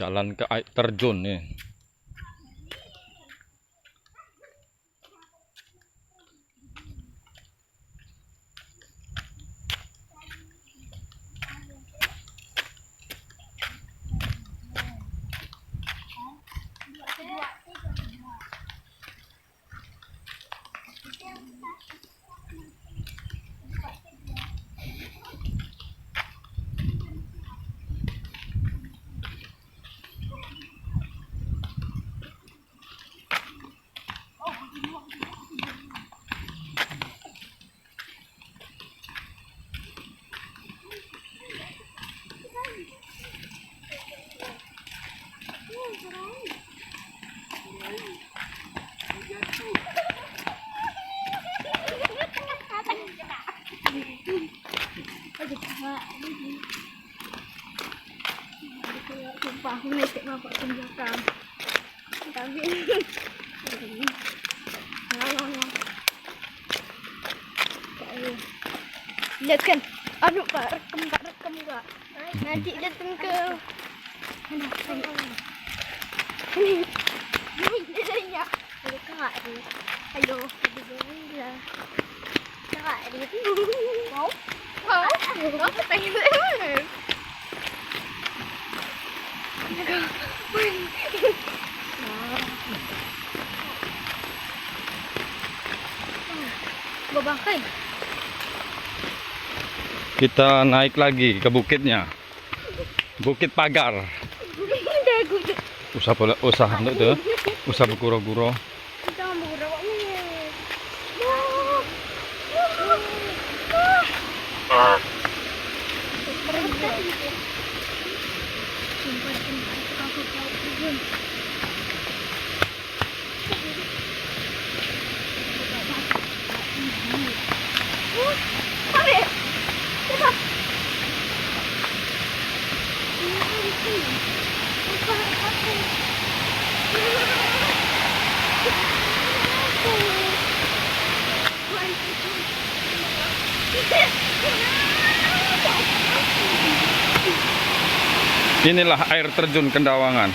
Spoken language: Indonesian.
Jalan ke air terjun nih. Sumpah aku ngecek bapak ke belakang. Tapi lihat kan, aduh kak, rekam kak. Nanti datang ke ini dia. Ayo kak, ayo kak, mau pengen. Babakai. Kita naik lagi ke bukitnya. Bukit Pagar. Usaha untuk tuh. Usaha berguro-guro. Inilah air terjun Kendawangan.